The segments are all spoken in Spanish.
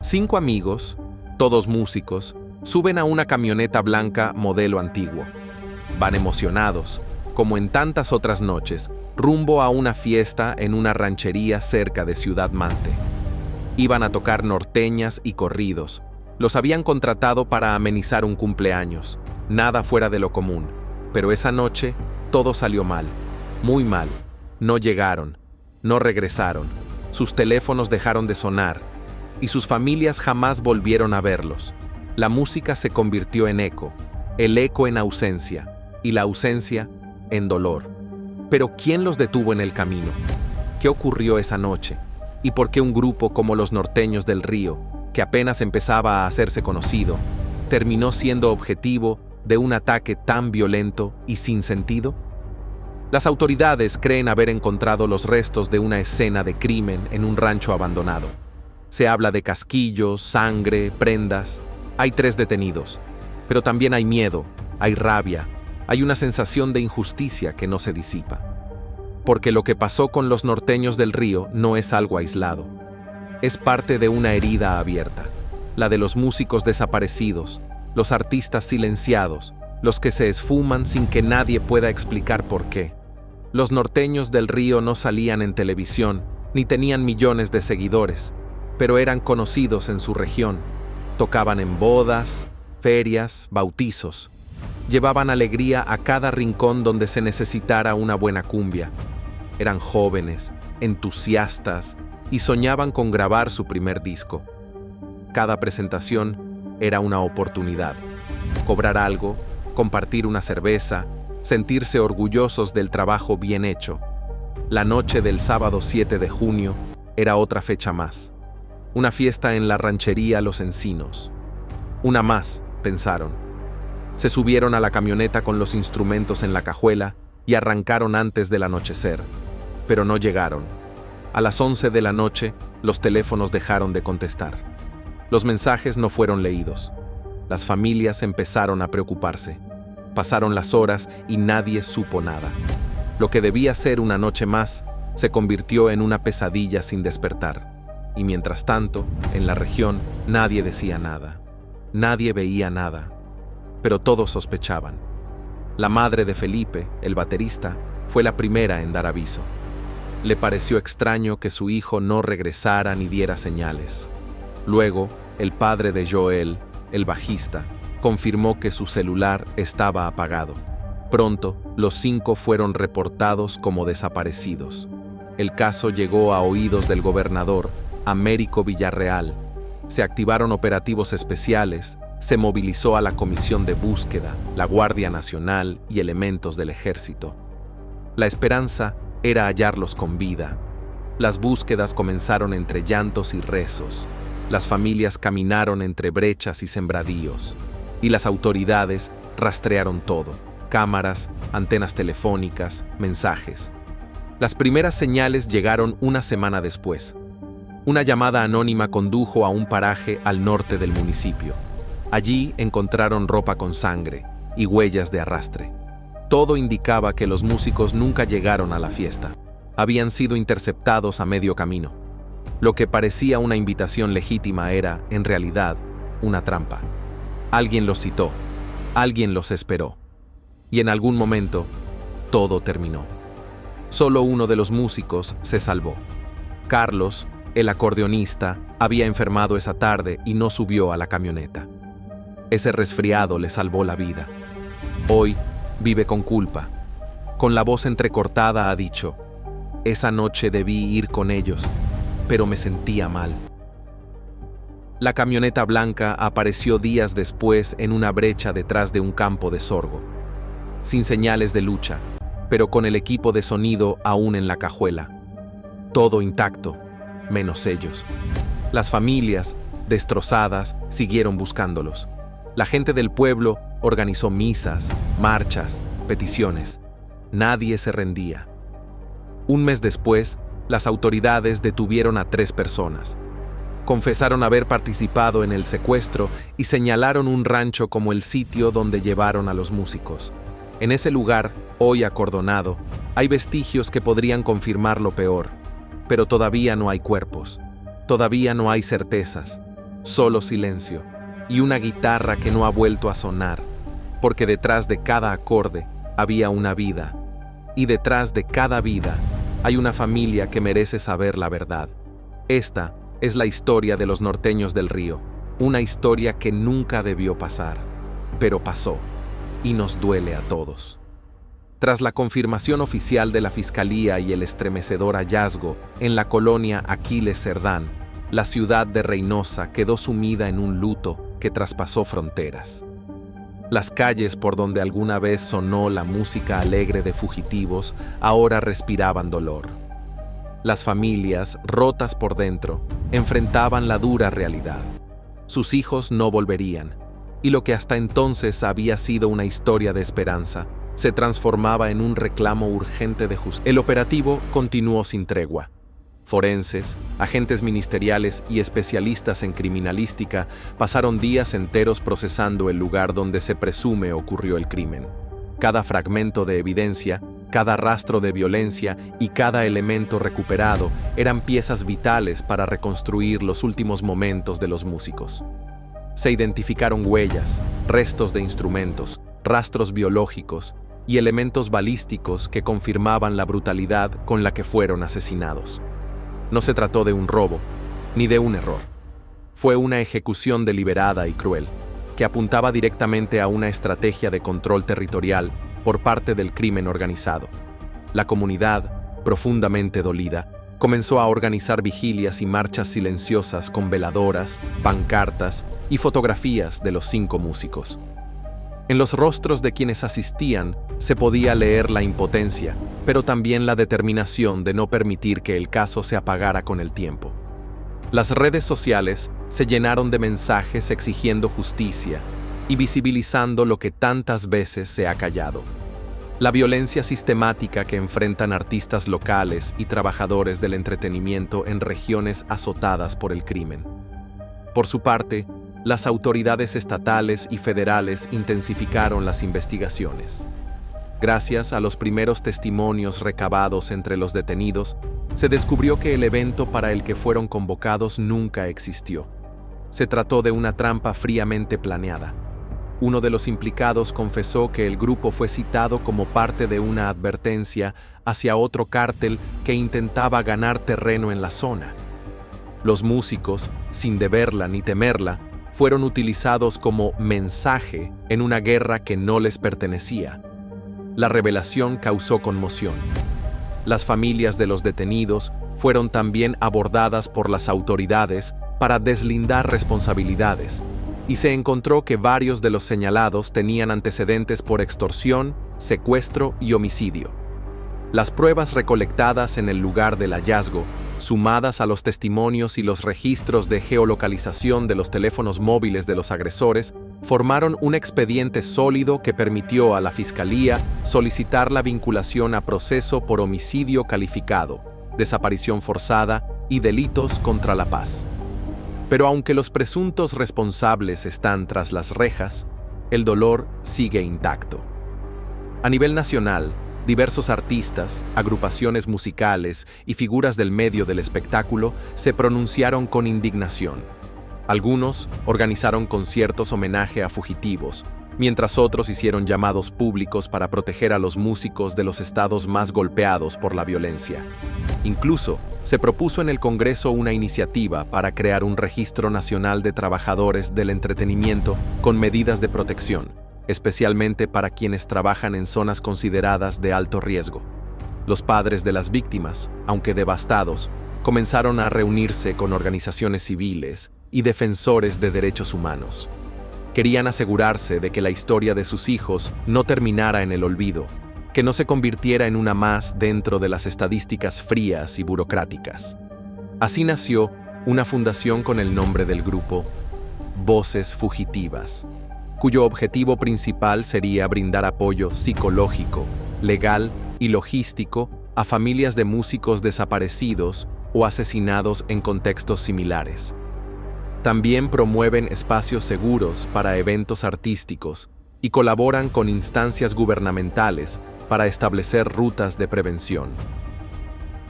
5 amigos, todos músicos, suben a una camioneta blanca modelo antiguo. Van emocionados, como en tantas otras noches, rumbo a una fiesta en una ranchería cerca de Ciudad Mante. Iban a tocar norteñas y corridos. Los habían contratado para amenizar un cumpleaños, nada fuera de lo común. Pero esa noche, todo salió mal, muy mal. No llegaron, no regresaron, sus teléfonos dejaron de sonar, y sus familias jamás volvieron a verlos. La música se convirtió en eco, el eco en ausencia, y la ausencia en dolor. Pero ¿quién los detuvo en el camino? ¿Qué ocurrió esa noche? ¿Y por qué un grupo como los Norteños del Río, que apenas empezaba a hacerse conocido, terminó siendo objetivo de un ataque tan violento y sin sentido? Las autoridades creen haber encontrado los restos de una escena de crimen en un rancho abandonado. Se habla de casquillos, sangre, prendas. Hay 3 detenidos, pero también hay miedo, hay rabia, hay una sensación de injusticia que no se disipa. Porque lo que pasó con los Norteños del Río no es algo aislado. Es parte de una herida abierta, la de los músicos desaparecidos, los artistas silenciados, los que se esfuman sin que nadie pueda explicar por qué. Los Norteños del Río no salían en televisión, ni tenían millones de seguidores, pero eran conocidos en su región. Tocaban en bodas, ferias, bautizos. Llevaban alegría a cada rincón donde se necesitara una buena cumbia. Eran jóvenes, entusiastas, y soñaban con grabar su primer disco. Cada presentación era una oportunidad. Cobrar algo, compartir una cerveza, sentirse orgullosos del trabajo bien hecho. La noche del sábado 7 de junio era otra fecha más. Una fiesta en la ranchería Los Encinos. Una más, pensaron. Se subieron a la camioneta con los instrumentos en la cajuela y arrancaron antes del anochecer. Pero no llegaron. A las 11 de la noche, los teléfonos dejaron de contestar. Los mensajes no fueron leídos. Las familias empezaron a preocuparse. Pasaron las horas y nadie supo nada. Lo que debía ser una noche más se convirtió en una pesadilla sin despertar. Y mientras tanto, en la región, nadie decía nada. Nadie veía nada. Pero todos sospechaban. La madre de Felipe, el baterista, fue la primera en dar aviso. Le pareció extraño que su hijo no regresara ni diera señales. Luego, el padre de Joel, el bajista, confirmó que su celular estaba apagado. Pronto, los 5 fueron reportados como desaparecidos. El caso llegó a oídos del gobernador, Américo Villarreal. Se activaron operativos especiales, se movilizó a la Comisión de Búsqueda, la Guardia Nacional y elementos del Ejército. La esperanza era hallarlos con vida. Las búsquedas comenzaron entre llantos y rezos. Las familias caminaron entre brechas y sembradíos. Y las autoridades rastrearon todo: cámaras, antenas telefónicas, mensajes. Las primeras señales llegaron una semana después. Una llamada anónima condujo a un paraje al norte del municipio. Allí encontraron ropa con sangre y huellas de arrastre. Todo indicaba que los músicos nunca llegaron a la fiesta. Habían sido interceptados a medio camino. Lo que parecía una invitación legítima era, en realidad, una trampa. Alguien los citó, alguien los esperó. Y en algún momento, todo terminó. Solo uno de los músicos se salvó. Carlos, el acordeonista, había enfermado esa tarde y no subió a la camioneta. Ese resfriado le salvó la vida. Hoy vive con culpa. Con la voz entrecortada ha dicho: esa noche debí ir con ellos, pero me sentía mal. La camioneta blanca apareció días después en una brecha detrás de un campo de sorgo. Sin señales de lucha, pero con el equipo de sonido aún en la cajuela. Todo intacto, menos ellos. Las familias, destrozadas, siguieron buscándolos. La gente del pueblo organizó misas, marchas, peticiones. Nadie se rendía. Un mes después, las autoridades detuvieron a 3 personas. Confesaron haber participado en el secuestro y señalaron un rancho como el sitio donde llevaron a los músicos. En ese lugar, hoy acordonado, hay vestigios que podrían confirmar lo peor, pero todavía no hay cuerpos, todavía no hay certezas, Solo silencio y una guitarra que no ha vuelto a sonar, porque detrás de cada acorde había una vida, y detrás de cada vida hay una familia que merece saber la verdad. Esta es la historia de los norteños del río, una historia que nunca debió pasar, pero pasó, y nos duele a todos. Tras la confirmación oficial de la Fiscalía y el estremecedor hallazgo en la colonia Aquiles Cerdán, la ciudad de Reynosa quedó sumida en un luto que traspasó fronteras. Las calles por donde alguna vez sonó la música alegre de fugitivos ahora respiraban dolor. Las familias, rotas por dentro, enfrentaban la dura realidad. Sus hijos no volverían, y lo que hasta entonces había sido una historia de esperanza, se transformaba en un reclamo urgente de justicia. El operativo continuó sin tregua. Forenses, agentes ministeriales y especialistas en criminalística pasaron días enteros procesando el lugar donde se presume ocurrió el crimen. Cada fragmento de evidencia, cada rastro de violencia y cada elemento recuperado eran piezas vitales para reconstruir los últimos momentos de los músicos. Se identificaron huellas, restos de instrumentos, rastros biológicos y elementos balísticos que confirmaban la brutalidad con la que fueron asesinados. No se trató de un robo, ni de un error. Fue una ejecución deliberada y cruel, que apuntaba directamente a una estrategia de control territorial por parte del crimen organizado. La comunidad, profundamente dolida, comenzó a organizar vigilias y marchas silenciosas con veladoras, pancartas y fotografías de los 5 músicos. En los rostros de quienes asistían se podía leer la impotencia, pero también la determinación de no permitir que el caso se apagara con el tiempo. Las redes sociales se llenaron de mensajes exigiendo justicia y visibilizando lo que tantas veces se ha callado: la violencia sistemática que enfrentan artistas locales y trabajadores del entretenimiento en regiones azotadas por el crimen. Por su parte, las autoridades estatales y federales intensificaron las investigaciones. Gracias a los primeros testimonios recabados entre los detenidos, se descubrió que el evento para el que fueron convocados nunca existió. Se trató de una trampa fríamente planeada. Uno de los implicados confesó que el grupo fue citado como parte de una advertencia hacia otro cártel que intentaba ganar terreno en la zona. Los músicos, sin deberla ni temerla, fueron utilizados como mensaje en una guerra que no les pertenecía. La revelación causó conmoción. Las familias de los detenidos fueron también abordadas por las autoridades para deslindar responsabilidades, y se encontró que varios de los señalados tenían antecedentes por extorsión, secuestro y homicidio. Las pruebas recolectadas en el lugar del hallazgo, sumadas a los testimonios y los registros de geolocalización de los teléfonos móviles de los agresores, formaron un expediente sólido que permitió a la Fiscalía solicitar la vinculación a proceso por homicidio calificado, desaparición forzada y delitos contra la paz. Pero aunque los presuntos responsables están tras las rejas, el dolor sigue intacto. A nivel nacional, diversos artistas, agrupaciones musicales y figuras del medio del espectáculo se pronunciaron con indignación. Algunos organizaron conciertos homenaje a fugitivos, mientras otros hicieron llamados públicos para proteger a los músicos de los estados más golpeados por la violencia. Incluso, se propuso en el Congreso una iniciativa para crear un registro nacional de trabajadores del entretenimiento con medidas de protección, especialmente para quienes trabajan en zonas consideradas de alto riesgo. Los padres de las víctimas, aunque devastados, comenzaron a reunirse con organizaciones civiles y defensores de derechos humanos. Querían asegurarse de que la historia de sus hijos no terminara en el olvido, que no se convirtiera en una más dentro de las estadísticas frías y burocráticas. Así nació una fundación con el nombre del grupo, Voces Fugitivas, cuyo objetivo principal sería brindar apoyo psicológico, legal y logístico a familias de músicos desaparecidos o asesinados en contextos similares. También promueven espacios seguros para eventos artísticos y colaboran con instancias gubernamentales para establecer rutas de prevención.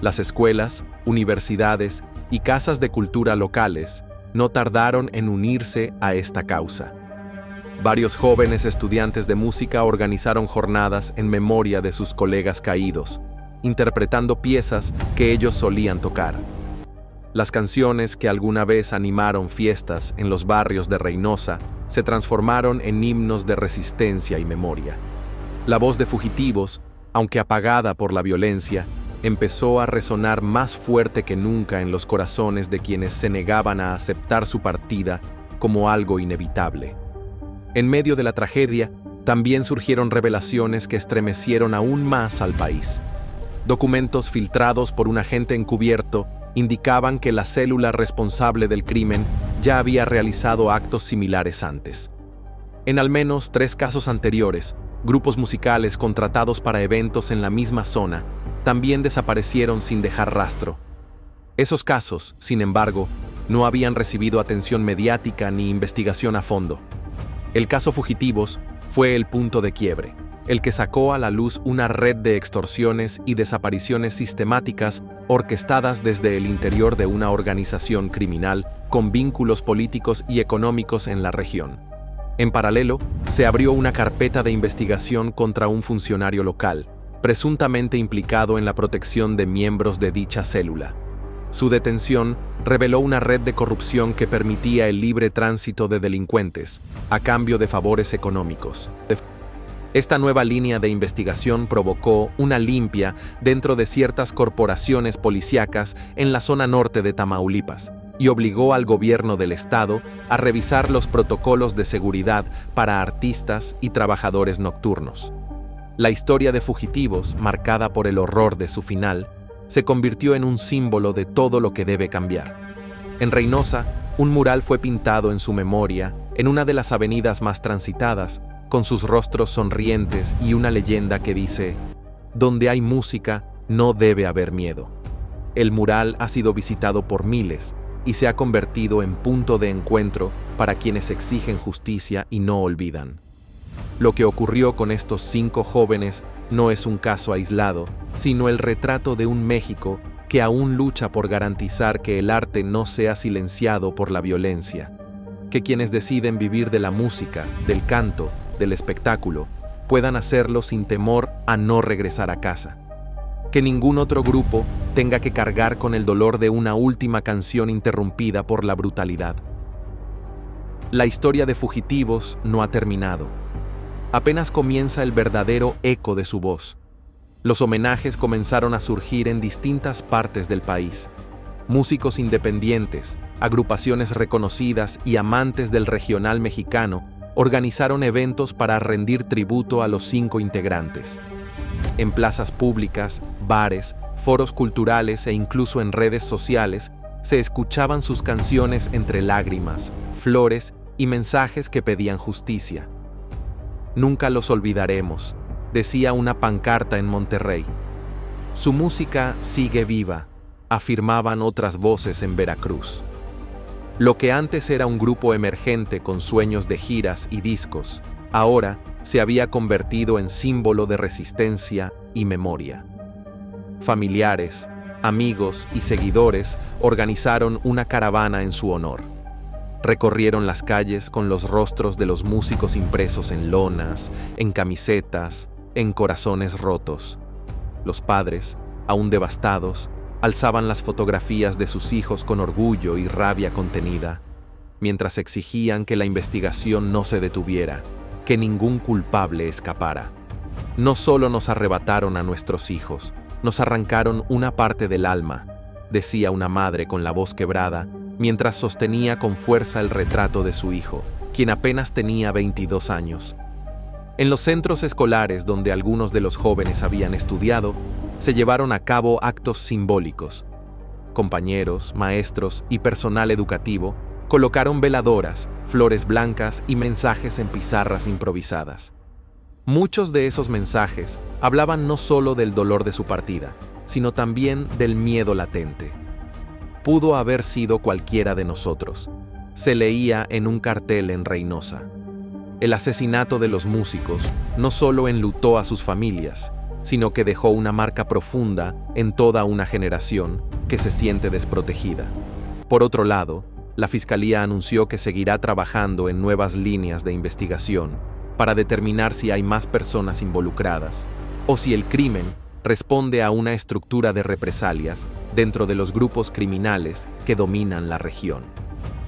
Las escuelas, universidades y casas de cultura locales no tardaron en unirse a esta causa. Varios jóvenes estudiantes de música organizaron jornadas en memoria de sus colegas caídos, interpretando piezas que ellos solían tocar. Las canciones que alguna vez animaron fiestas en los barrios de Reynosa se transformaron en himnos de resistencia y memoria. La voz de Fugitivos, aunque apagada por la violencia, empezó a resonar más fuerte que nunca en los corazones de quienes se negaban a aceptar su partida como algo inevitable. En medio de la tragedia, también surgieron revelaciones que estremecieron aún más al país. Documentos filtrados por un agente encubierto indicaban que la célula responsable del crimen ya había realizado actos similares antes. En al menos 3 casos anteriores, grupos musicales contratados para eventos en la misma zona también desaparecieron sin dejar rastro. Esos casos, sin embargo, no habían recibido atención mediática ni investigación a fondo. El caso Fugitivos fue el punto de quiebre, el que sacó a la luz una red de extorsiones y desapariciones sistemáticas orquestadas desde el interior de una organización criminal con vínculos políticos y económicos en la región. En paralelo, se abrió una carpeta de investigación contra un funcionario local, presuntamente implicado en la protección de miembros de dicha célula. Su detención reveló una red de corrupción que permitía el libre tránsito de delincuentes, a cambio de favores económicos. Esta nueva línea de investigación provocó una limpia dentro de ciertas corporaciones policíacas en la zona norte de Tamaulipas y obligó al gobierno del estado a revisar los protocolos de seguridad para artistas y trabajadores nocturnos. La historia de Fugitivos, marcada por el horror de su final, se convirtió en un símbolo de todo lo que debe cambiar. En Reynosa, un mural fue pintado en su memoria en una de las avenidas más transitadas, con sus rostros sonrientes y una leyenda que dice: "Donde hay música, no debe haber miedo". El mural ha sido visitado por miles y se ha convertido en punto de encuentro para quienes exigen justicia y no olvidan. Lo que ocurrió con estos 5 jóvenes no es un caso aislado, sino el retrato de un México que aún lucha por garantizar que el arte no sea silenciado por la violencia, que quienes deciden vivir de la música, del canto, del espectáculo, puedan hacerlo sin temor a no regresar a casa. Que ningún otro grupo tenga que cargar con el dolor de una última canción interrumpida por la brutalidad. La historia de Fugitivos no ha terminado. Apenas comienza el verdadero eco de su voz. Los homenajes comenzaron a surgir en distintas partes del país. Músicos independientes, agrupaciones reconocidas y amantes del regional mexicano organizaron eventos para rendir tributo a los 5 integrantes. En plazas públicas, bares, foros culturales e incluso en redes sociales, se escuchaban sus canciones entre lágrimas, flores y mensajes que pedían justicia. "Nunca los olvidaremos", decía una pancarta en Monterrey. "Su música sigue viva", afirmaban otras voces en Veracruz. Lo que antes era un grupo emergente con sueños de giras y discos, ahora se había convertido en símbolo de resistencia y memoria. Familiares, amigos y seguidores organizaron una caravana en su honor. Recorrieron las calles con los rostros de los músicos impresos en lonas, en camisetas, en corazones rotos. Los padres, aún devastados, alzaban las fotografías de sus hijos con orgullo y rabia contenida, mientras exigían que la investigación no se detuviera, que ningún culpable escapara. "No solo nos arrebataron a nuestros hijos, nos arrancaron una parte del alma", decía una madre con la voz quebrada, mientras sostenía con fuerza el retrato de su hijo, quien apenas tenía 22 años. En los centros escolares donde algunos de los jóvenes habían estudiado, se llevaron a cabo actos simbólicos. Compañeros, maestros y personal educativo colocaron veladoras, flores blancas y mensajes en pizarras improvisadas. Muchos de esos mensajes hablaban no solo del dolor de su partida, sino también del miedo latente. "Pudo haber sido cualquiera de nosotros", se leía en un cartel en Reynosa. El asesinato de los músicos no solo enlutó a sus familias, sino que dejó una marca profunda en toda una generación que se siente desprotegida. Por otro lado, La Fiscalía anunció que seguirá trabajando en nuevas líneas de investigación para determinar si hay más personas involucradas o si el crimen responde a una estructura de represalias dentro de los grupos criminales que dominan la región.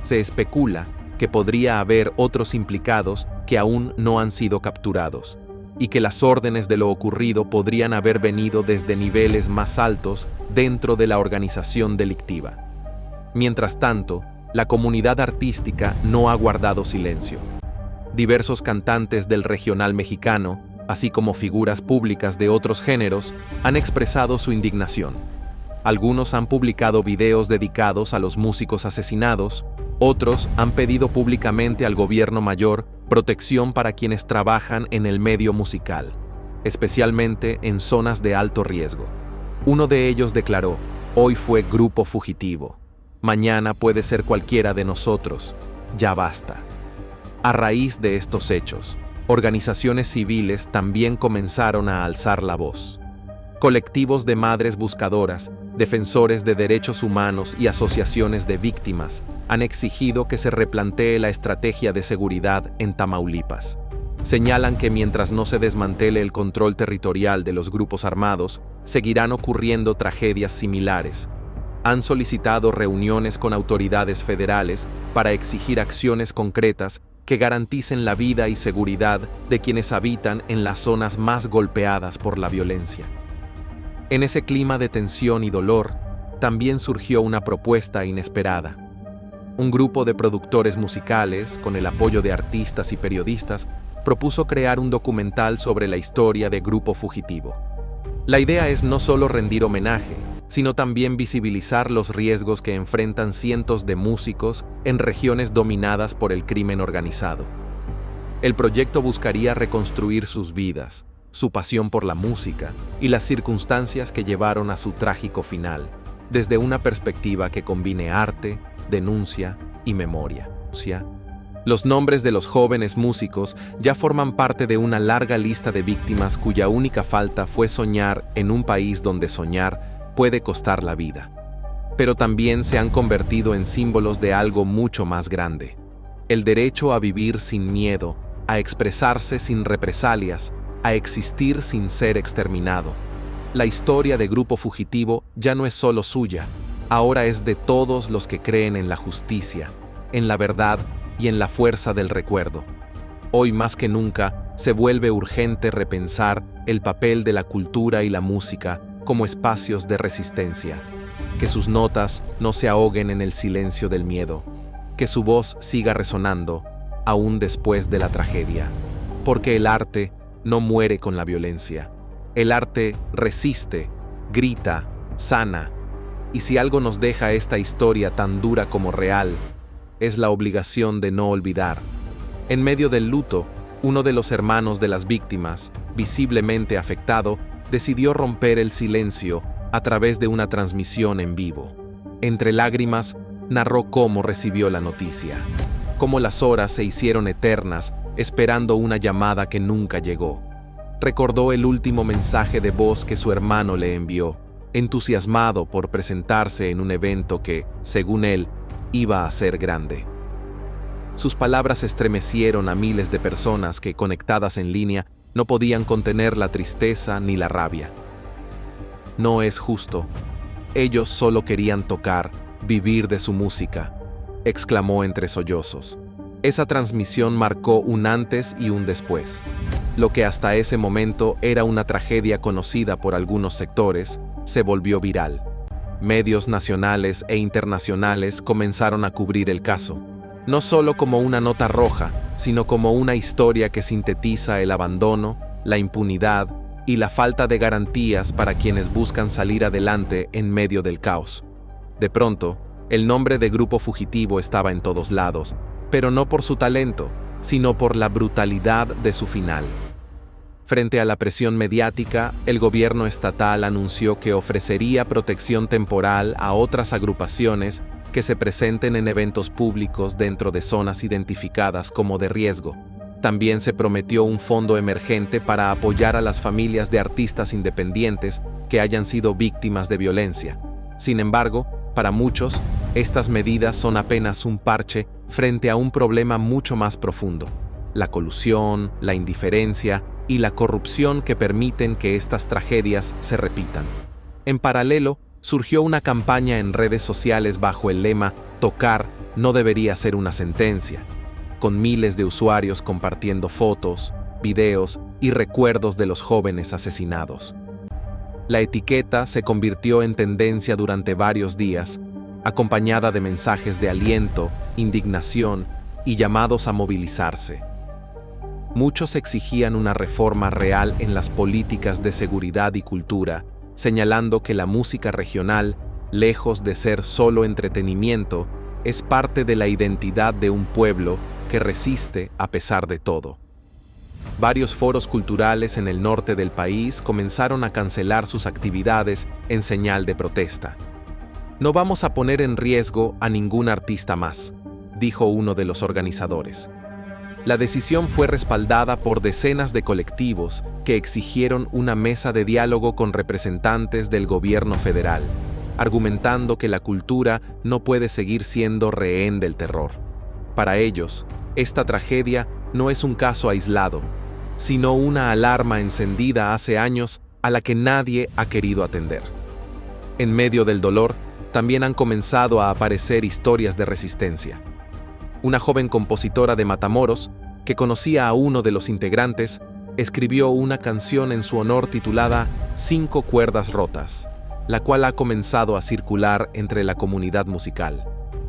Se especula que podría haber otros implicados que aún no han sido capturados, y que las órdenes de lo ocurrido podrían haber venido desde niveles más altos dentro de la organización delictiva. Mientras tanto, la comunidad artística no ha guardado silencio. Diversos cantantes del regional mexicano, así como figuras públicas de otros géneros, han expresado su indignación. Algunos han publicado videos dedicados a los músicos asesinados, otros han pedido públicamente al gobierno mayor protección para quienes trabajan en el medio musical, especialmente en zonas de alto riesgo. Uno de ellos declaró: "Hoy fue Grupo Fugitivo. Mañana puede ser cualquiera de nosotros. Ya basta". A raíz de estos hechos, organizaciones civiles también comenzaron a alzar la voz. Colectivos de madres buscadoras, defensores de derechos humanos y asociaciones de víctimas han exigido que se replantee la estrategia de seguridad en Tamaulipas. Señalan que mientras no se desmantele el control territorial de los grupos armados, seguirán ocurriendo tragedias similares. Han solicitado reuniones con autoridades federales para exigir acciones concretas que garanticen la vida y seguridad de quienes habitan en las zonas más golpeadas por la violencia. En ese clima de tensión y dolor, también surgió una propuesta inesperada. Un grupo de productores musicales, con el apoyo de artistas y periodistas, propuso crear un documental sobre la historia de Grupo Fugitivo. La idea es no solo rendir homenaje, sino también visibilizar los riesgos que enfrentan cientos de músicos en regiones dominadas por el crimen organizado. El proyecto buscaría reconstruir sus vidas, su pasión por la música y las circunstancias que llevaron a su trágico final, desde una perspectiva que combine arte, denuncia y memoria. Los nombres de los jóvenes músicos ya forman parte de una larga lista de víctimas cuya única falta fue soñar en un país donde soñar puede costar la vida. Pero también se han convertido en símbolos de algo mucho más grande: el derecho a vivir sin miedo, a expresarse sin represalias, a existir sin ser exterminado. La historia de Grupo Fugitivo ya no es solo suya, ahora es de todos los que creen en la justicia, en la verdad y en la fuerza del recuerdo. Hoy más que nunca se vuelve urgente repensar el papel de la cultura y la música como espacios de resistencia, que sus notas no se ahoguen en el silencio del miedo, que su voz siga resonando aún después de la tragedia, porque el arte no muere con la violencia. El arte resiste, grita, sana, y si algo nos deja esta historia tan dura como real, es la obligación de no olvidar. En medio del luto, uno de los hermanos de las víctimas, visiblemente afectado, decidió romper el silencio a través de una transmisión en vivo. Entre lágrimas, narró cómo recibió la noticia, cómo las horas se hicieron eternas esperando una llamada que nunca llegó. Recordó el último mensaje de voz que su hermano le envió, entusiasmado por presentarse en un evento que, según él, iba a ser grande. Sus palabras estremecieron a miles de personas que, conectadas en línea, no podían contener la tristeza ni la rabia. No es justo. Ellos solo querían tocar, vivir de su música, exclamó entre sollozos. Esa transmisión marcó un antes y un después. Lo que hasta ese momento era una tragedia conocida por algunos sectores, se volvió viral. Medios nacionales e internacionales comenzaron a cubrir el caso, no solo como una nota roja, sino como una historia que sintetiza el abandono, la impunidad y la falta de garantías para quienes buscan salir adelante en medio del caos. De pronto, el nombre de Grupo Fugitivo estaba en todos lados, pero no por su talento, sino por la brutalidad de su final. Frente a la presión mediática, el gobierno estatal anunció que ofrecería protección temporal a otras agrupaciones que se presenten en eventos públicos dentro de zonas identificadas como de riesgo. También se prometió un fondo emergente para apoyar a las familias de artistas independientes que hayan sido víctimas de violencia. Sin embargo, para muchos, Estas medidas son apenas un parche frente a un problema mucho más profundo: la colusión, la indiferencia y la corrupción que permiten que estas tragedias se repitan. En paralelo, surgió una campaña en redes sociales bajo el lema "Tocar no debería ser una sentencia", con miles de usuarios compartiendo fotos, videos y recuerdos de los jóvenes asesinados. La etiqueta se convirtió en tendencia durante varios días, acompañada de mensajes de aliento, indignación y llamados a movilizarse. Muchos exigían una reforma real en las políticas de seguridad y cultura, señalando que la música regional, lejos de ser solo entretenimiento, es parte de la identidad de un pueblo que resiste a pesar de todo. Varios foros culturales en el norte del país comenzaron a cancelar sus actividades en señal de protesta. "No vamos a poner en riesgo a ningún artista más", dijo uno de los organizadores. La decisión fue respaldada por decenas de colectivos que exigieron una mesa de diálogo con representantes del gobierno federal, argumentando que la cultura no puede seguir siendo rehén del terror. Para ellos, esta tragedia no es un caso aislado, sino una alarma encendida hace años a la que nadie ha querido atender. En medio del dolor, también han comenzado a aparecer historias de resistencia. Una joven compositora de Matamoros, que conocía a uno de los integrantes, escribió una canción en su honor titulada "Cinco cuerdas rotas", la cual ha comenzado a circular entre la comunidad musical.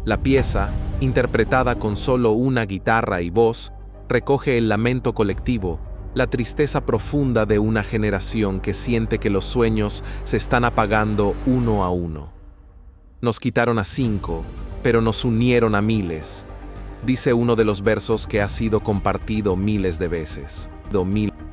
La pieza, interpretada con solo una guitarra y voz, recoge el lamento colectivo, la tristeza profunda de una generación que siente que los sueños se están apagando uno a uno. "Nos quitaron a 5, pero nos unieron a miles", dice uno de los versos que ha sido compartido miles de veces.